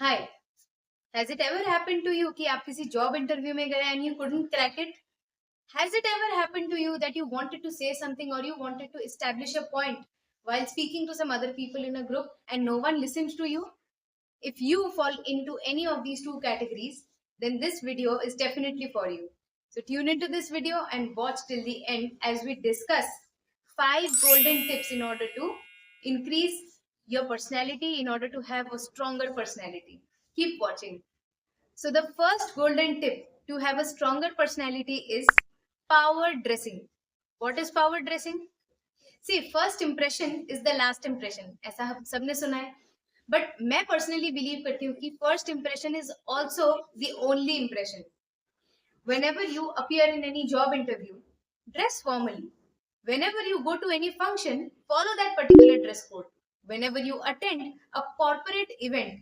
Hi, has it ever happened to you कि आप किसी job interview में गए and you couldn't crack it? Has it ever happened to you that you wanted to say something or you wanted to establish a point while speaking to some other people in a group and no one listens to you? If you fall into any of these two categories, then this video is definitely for you. So tune into this video and watch till the end as we discuss 5 golden tips in order to increase your personality, in order to have a stronger personality. Keep watching. So the first golden tip to have a stronger personality is power dressing. What is power dressing? See, first impression is the last impression. ऐसा हम सबने सुना है. But मैं personally believe करती हूँ कि first impression is also the only impression. Whenever you appear in any job interview, dress formally. Whenever you go to any function, follow that particular dress code. Whenever you attend a corporate event,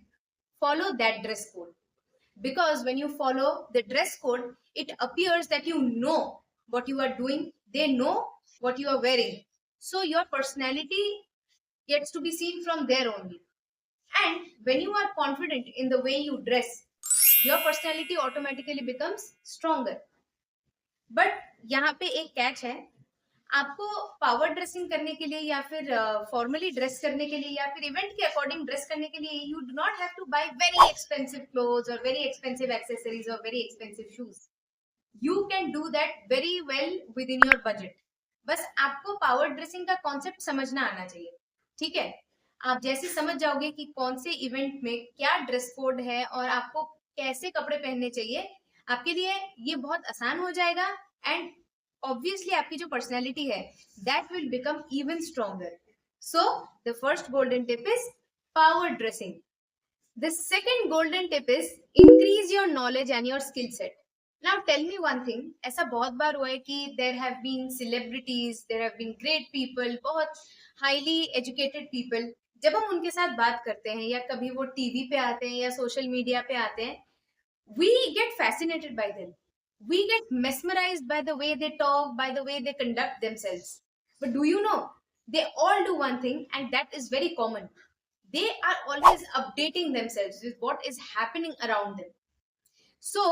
follow that dress code. Because when you follow the dress code, it appears that you know what you are doing, they know what you are wearing. So your personality gets to be seen from there only. And when you are confident in the way you dress, your personality automatically becomes stronger. But यहाँ पे एक catch है. आपको power dressing करने के लिए या फिर फॉर्मली ड्रेस करने के लिए या फिर इवेंट के अकॉर्डिंग ड्रेस करने के लिए you do not have to buy very expensive clothes और वेरी एक्सपेंसिव एक्सेसरीज और very expensive shoes. You can do that very well within your budget. बस आपको पावर ड्रेसिंग का कॉन्सेप्ट समझना आना चाहिए. ठीक है, आप जैसे समझ जाओगे कि कौन से इवेंट में क्या ड्रेस कोड है और आपको कैसे कपड़े पहनने चाहिए, आपके लिए ये बहुत आसान हो जाएगा. एंड ऑब्वियसली आपकी जो पर्सनैलिटी है that will become even stronger. So the first golden tip is power dressing. The second golden tip is increase your knowledge and your skill set. Now tell me one thing. ऐसा बहुत बार हुआ है कि there have been celebrities, there have been great people, बहुत highly educated people. जब हम उनके साथ बात करते हैं या कभी वो टीवी पे आते हैं या सोशल मीडिया पे आते हैं, we get fascinated by them. We get mesmerized by the way they talk, by the way they conduct themselves. But do you know, they all do one thing, and that is very common. They are always updating themselves with what is happening around them. So,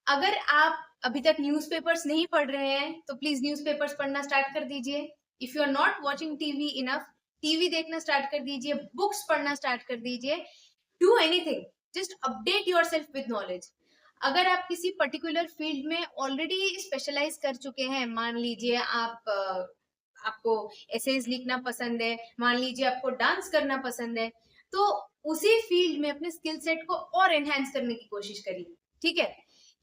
अगर आप अभी तक newspapers नहीं पढ़ रहे हैं तो please newspapers पढ़ना स्टार्ट कर दीजिए. If you are not watching TV enough, TV देखना स्टार्ट कर दीजिए, बुक्स पढ़ना स्टार्ट कर दीजिए. Do anything, just update yourself with knowledge. अगर आप किसी पर्टिकुलर फील्ड में ऑलरेडी स्पेशलाइज कर चुके हैं, मान लीजिए आपको एसेज लिखना पसंद है, मान लीजिए आपको डांस करना पसंद है, तो उसी फील्ड में अपने स्किल सेट को और एनहांस करने की कोशिश करिए. ठीक है,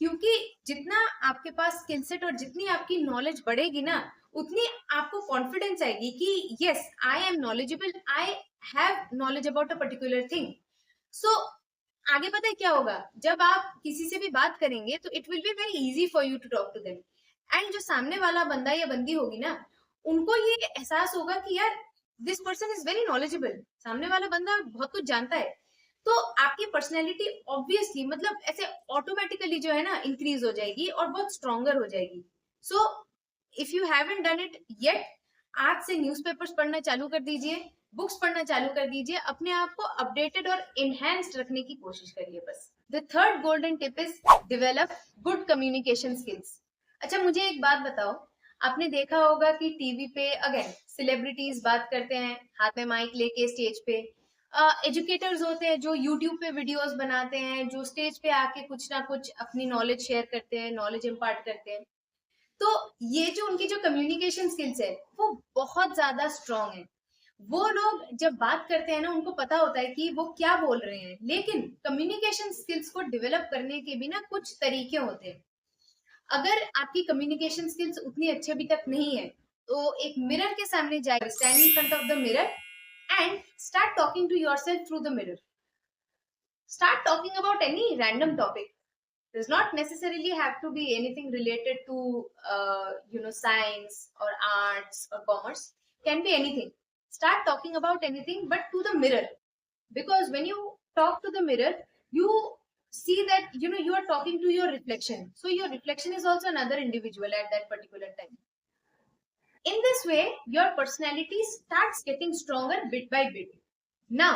क्योंकि जितना आपके पास स्किल सेट और जितनी आपकी नॉलेज बढ़ेगी ना, उतनी आपको कॉन्फिडेंस आएगी कि yes, I am knowledgeable, I have knowledge about a particular thing. So आगे पता है क्या होगा, जब आप किसी से भी बात करेंगे तो it will be very easy for you to talk to them. And जो सामने वाला बंदा या बंदी होगी ना, उनको ये एहसास होगा कि यार this person is very knowledgeable, सामने वाला बंदा बहुत कुछ जानता है. तो आपकी पर्सनैलिटी ऑब्वियसली मतलब ऐसे ऑटोमेटिकली जो है ना इंक्रीज हो जाएगी और बहुत स्ट्रॉन्गर हो जाएगी. So if you haven't done it yet, आज से न्यूज़पेपर्स पढ़ना चालू कर दीजिए, बुक्स पढ़ना चालू कर दीजिए, अपने आप को अपडेटेड और एनहांस्ड रखने की कोशिश करिए बस. The third golden tip is develop good communication skills. अच्छा, मुझे एक बात बताओ. आपने देखा होगा कि टीवी पे अगेन सेलिब्रिटीज बात करते हैं हाथ में माइक लेके स्टेज पे. एजुकेटर्स होते हैं जो यूट्यूब पे वीडियोस बनाते हैं, जो स्टेज पे आके कुछ ना कुछ अपनी नॉलेज शेयर करते हैं, नॉलेज इम्पार्ट करते हैं. तो ये जो उनकी जो कम्युनिकेशन स्किल्स है वो बहुत ज्यादा स्ट्रांग है. वो लोग जब बात करते हैं ना, उनको पता होता है कि वो क्या बोल रहे हैं. लेकिन कम्युनिकेशन स्किल्स को डेवलप करने के भी ना कुछ तरीके होते हैं. अगर आपकी कम्युनिकेशन स्किल्स उतनी अच्छी अभी तक नहीं है, तो एक मिरर के सामने जाइए, stand in front of the mirror and start talking to yourself through the mirror. Start talking about any random topic. Does not necessarily have to be anything related to science or arts or commerce. Can be anything. Start talking about anything but to the mirror, because when you talk to the mirror, you see that you are talking to your reflection. So your reflection is also another individual at that particular time. In this way, your personality starts getting stronger bit by bit. Now,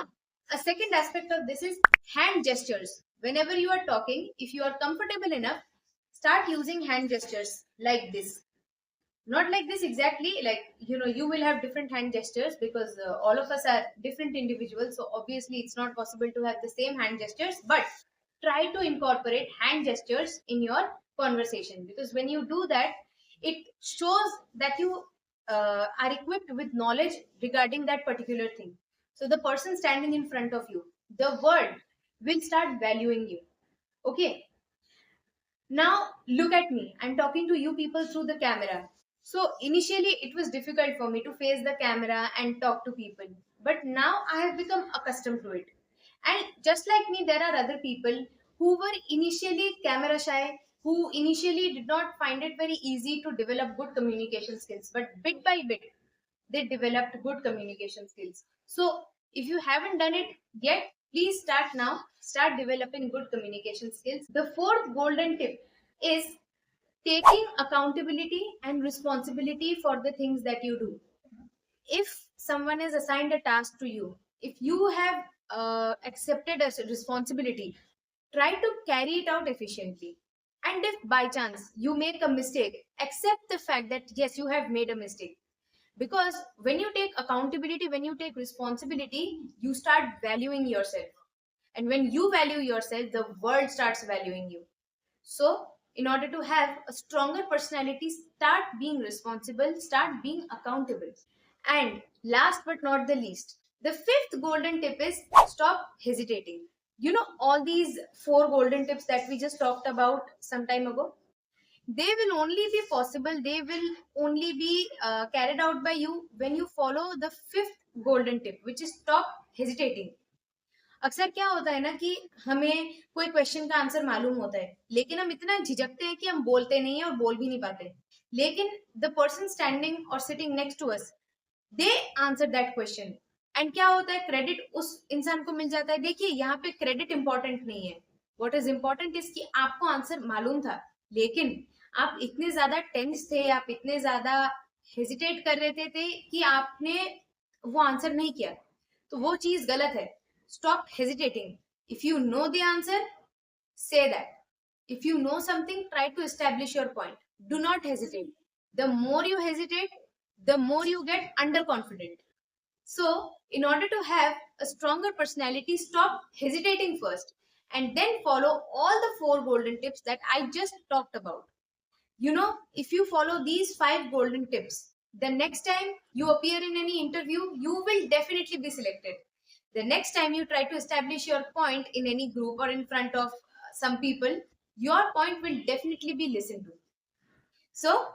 A second aspect of this is hand gestures. Whenever you are talking, if you are comfortable enough, start using hand gestures like this. Not like this exactly, like, you will have different hand gestures because all of us are different individuals. So obviously, it's not possible to have the same hand gestures, but try to incorporate hand gestures in your conversation, because when you do that, it shows that you are equipped with knowledge regarding that particular thing. So the person standing in front of you, the world will start valuing you. Okay, now look at me. I'm talking to you people through the camera. So initially it was difficult for me to face the camera and talk to people. But now I have become accustomed to it. And just like me, there are other people who were initially camera shy, who initially did not find it very easy to develop good communication skills. But bit by bit, they developed good communication skills. So if you haven't done it yet, please start now. Start developing good communication skills. The fourth golden tip is taking accountability and responsibility for the things that you do. If someone has assigned a task to you, if you have accepted a responsibility, try to carry it out efficiently. And if by chance you make a mistake, accept the fact that yes, you have made a mistake. Because when you take accountability, when you take responsibility, you start valuing yourself. And when you value yourself, the world starts valuing you. So, in order to have a stronger personality, start being responsible, start being accountable. And last but not the least, the fifth golden tip is stop hesitating. All these four golden tips that we just talked about some time ago, they will only be possible, they will only be carried out by you when you follow the fifth golden tip, which is stop hesitating. अक्सर क्या होता है ना कि हमें कोई question का answer मालूम होता है, लेकिन हम इतना झिझकते हैं कि हम बोलते नहीं है और बोल भी नहीं पाते. लेकिन द पर्सन स्टैंडिंग और sitting next to us, they answer that question. And क्या होता है, क्रेडिट उस इंसान को मिल जाता है. देखिए, यहाँ पे क्रेडिट इंपॉर्टेंट नहीं है. व्हाट इज इंपॉर्टेंट इज कि आपको आंसर मालूम था, लेकिन आप इतने ज्यादा टेंस थे, आप इतने ज्यादा हेजिटेट कर रहे थे कि आपने वो आंसर नहीं किया. तो वो चीज गलत है. Stop hesitating. If you know the answer, say that. If you know something, try to establish your point. Do not hesitate. The more you hesitate, the more you get underconfident. So, in order to have a stronger personality, stop hesitating first and then follow all the four golden tips that I just talked about. If you follow these 5 golden tips, the next time you appear in any interview, you will definitely be selected. The next time you try to establish your point in any group or in front of some people, your point will definitely be listened to. So,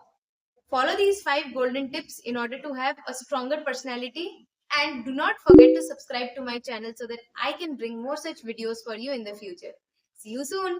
follow these 5 golden tips in order to have a stronger personality, and do not forget to subscribe to my channel so that I can bring more such videos for you in the future. See you soon.